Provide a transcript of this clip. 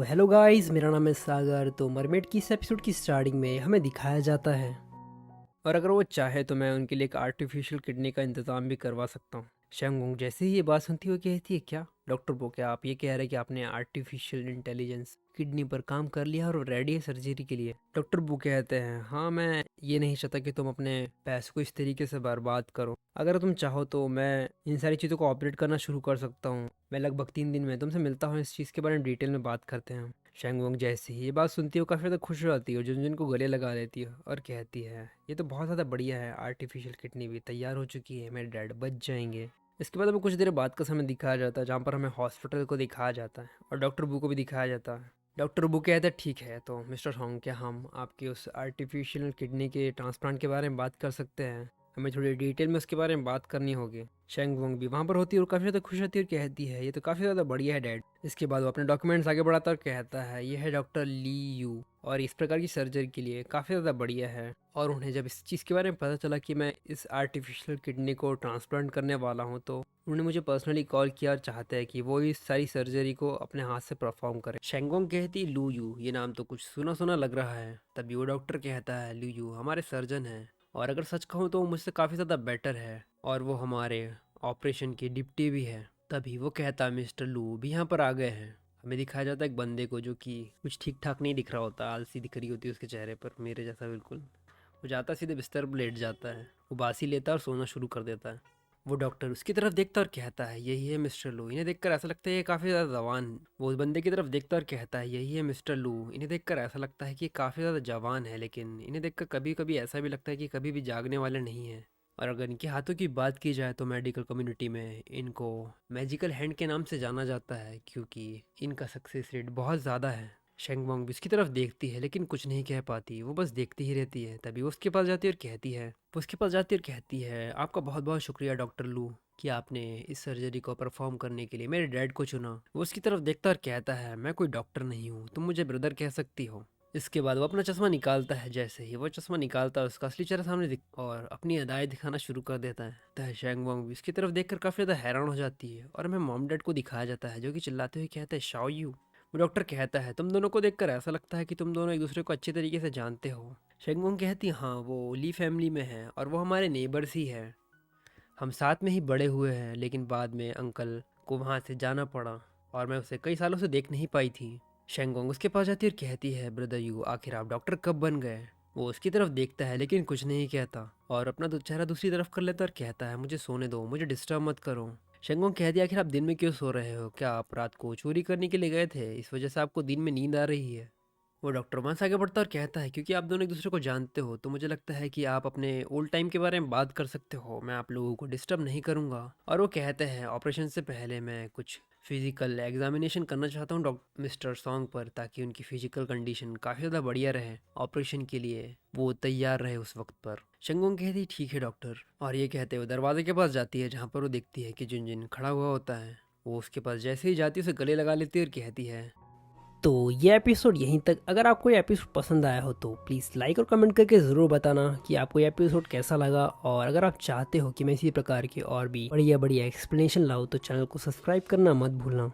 Hello guys, मेरा नाम है सागर। तो मरमेड की इस एपिसोड की स्टार्टिंग में हमें दिखाया जाता है, और अगर वो चाहे तो मैं उनके लिए एक आर्टिफिशियल किडनी का इंतज़ाम भी करवा सकता हूँ। शेंगोंग जैसे ही ये बात सुनती हुई कहती है, क्या डॉक्टर वो, क्या आप ये कह रहे हैं कि आपने आर्टिफिशियल इंटेलिजेंस किडनी पर काम कर लिया और रेडी है सर्जरी के लिए? डॉक्टर बू कहते हैं, हाँ, मैं ये नहीं चाहता कि तुम अपने पैसे को इस तरीके से बर्बाद करो। अगर तुम चाहो तो मैं इन सारी चीज़ों को ऑपरेट करना शुरू कर सकता हूँ। मैं लगभग 3 दिन में तुमसे मिलता हूँ, इस चीज़ के बारे में डिटेल में बात करते हैं। शेंगोंग जैसे ही ये बात सुनती है वो काफ़ी ज़्यादा खुश हो जाती है और जुनजुन को गले लगा लेती है और कहती है, ये तो बहुत ज़्यादा बढ़िया है, आर्टिफिशियल किडनी भी तैयार हो चुकी है, मेरे डैड बच जाएंगे। इसके बाद हमें कुछ देर बाद का समय दिखाया जाता है, जहाँ पर हमें हॉस्पिटल को दिखाया जाता है और डॉक्टर बू को भी दिखाया जाता है। डॉक्टर बू कहता है, ठीक है तो मिस्टर सॉन्ग, क्या हम आपके उस आर्टिफिशियल किडनी के ट्रांसप्लांट के बारे में बात कर सकते हैं? हमें थोड़ी डिटेल में उसके बारे में बात करनी होगी। शेंग वोंग भी वहाँ पर होती है और काफ़ी ज़्यादा खुश होती है और कहती है, ये तो काफ़ी ज़्यादा बढ़िया है डैड। इसके बाद वो अपने डॉक्यूमेंट्स आगे बढ़ाता है और कहता है, ये है डॉक्टर ली यू और इस प्रकार की सर्जरी के लिए काफ़ी ज़्यादा बढ़िया है। और उन्हें जब इस चीज़ के बारे में पता चला कि मैं इस आर्टिफिशियल किडनी को ट्रांसप्लांट करने वाला हूँ, तो उन्होंने मुझे पर्सनली कॉल किया और चाहते हैं कि वो इस सारी सर्जरी को अपने हाथ से परफॉर्म करे। शेंगोंग कहती, लू यू, ये नाम तो कुछ सुना सुना लग रहा है। तभी वो डॉक्टर कहता है, लू यू हमारे सर्जन हैं और अगर सच कहूँ तो वो मुझसे काफ़ी ज़्यादा बेटर है और वो हमारे ऑपरेशन की डिप्टी भी है। तभी वो कहता है, मिस्टर लू भी यहाँ पर आ गए हैं। हमें दिखाया जाता है एक बंदे को जो कि कुछ ठीक ठाक नहीं दिख रहा होता, आलसी दिख रही होती है उसके चेहरे पर, मेरे जैसा बिल्कुल। वो जाता सीधे बिस्तर पर लेट जाता है, वो बासी लेता है और सोना शुरू कर देता है। वो डॉक्टर उसकी तरफ देखता और कहता है, यही है मिस्टर लू, इन्हें देखकर ऐसा लगता है ये काफ़ी ज़्यादा जवान। वो उस बंदे की तरफ देखता और कहता है, यही है मिस्टर लू, इन्हें देखकर ऐसा लगता है कि ये काफ़ी ज़्यादा जवान है, लेकिन इन्हें देखकर कभी कभी ऐसा भी लगता है कि कभी भी जागने वाले नहीं हैं। और अगर इनके हाथों की बात की जाए तो मेडिकल कम्युनिटी में इनको मैजिकल हैंड के नाम से जाना जाता है, क्योंकि इनका सक्सेस रेट बहुत ज़्यादा है। शेंगमोंग भी उसकी तरफ देखती है लेकिन कुछ नहीं कह पाती, वो बस देखती ही रहती है। तभी वो उसके पास जाती है और कहती है, आपका बहुत बहुत शुक्रिया डॉक्टर लू कि आपने इस सर्जरी को परफॉर्म करने के लिए मेरे डैड को चुना। वो उसकी तरफ देखता और कहता है, मैं कोई डॉक्टर नहीं हूँ, तुम मुझे ब्रदर कह सकती हो। इसके बाद वो अपना चश्मा निकालता है, जैसे ही वो चश्मा निकालता है उसका असली चेहरा सामने दिख और अपनी अदाएं दिखाना शुरू कर देता है। तह शेंग वोंग भी इसकी तरफ देखकर काफ़ी ज़्यादा हैरान हो जाती है और हमें मॉम डैड को दिखाया जाता है जो कि चिल्लाते हुए कहते हैं, शाओ यू। वो डॉक्टर कहता है, तुम दोनों को देखकर ऐसा लगता है कि तुम दोनों एक दूसरे को अच्छे तरीके से जानते हो। शेंग वोंग कहती, हाँ, वो ली फैमिली में है और वो हमारे नेबर्स ही है, हम साथ में ही बड़े हुए हैं, लेकिन बाद में अंकल को वहाँ से जाना पड़ा और मैं उसे कई सालों से देख नहीं पाई थी। शेंगोंग उसके पास जाती है और कहती है, ब्रदर यू, आखिर आप डॉक्टर कब बन गए? वो उसकी तरफ देखता है लेकिन कुछ नहीं कहता और अपना चेहरा दूसरी तरफ कर लेता और कहता है, मुझे सोने दो, मुझे डिस्टर्ब मत करो। शेंगोंग कहती है, आखिर आप दिन में क्यों सो रहे हो? क्या आप रात को चोरी करने के लिए गए थे, इस वजह से आपको दिन में नींद आ रही है? वो डॉक्टर वहाँ से आगे बढ़ता और कहता है, क्योंकि आप दोनों एक दूसरे को जानते हो तो मुझे लगता है कि आप अपने ओल्ड टाइम के बारे में बात कर सकते हो, मैं आप लोगों को डिस्टर्ब नहीं करूँगा। और वो कहते हैं, ऑपरेशन से पहले मैं कुछ फिजिकल एग्जामिनेशन करना चाहता हूँ डॉक्टर मिस्टर सॉन्ग पर, ताकि उनकी फिजिकल कंडीशन काफ़ी ज़्यादा बढ़िया रहे, ऑपरेशन के लिए वो तैयार रहे उस वक्त पर। शंगोंग कहती, ठीक है डॉक्टर। और ये कहते हुए दरवाजे के पास जाती है, जहाँ पर वो देखती है कि जुनजुन खड़ा हुआ होता है। वो उसके पास जैसे ही जाती है उसे गले लगा लेती है और कहती है, तो ये एपिसोड यहीं तक। अगर आपको ये एपिसोड पसंद आया हो तो प्लीज़ लाइक और कमेंट करके ज़रूर बताना कि आपको ये एपिसोड कैसा लगा। और अगर आप चाहते हो कि मैं इसी प्रकार के और भी बढ़िया बढ़िया एक्सप्लेनेशन लाऊं तो चैनल को सब्सक्राइब करना मत भूलना।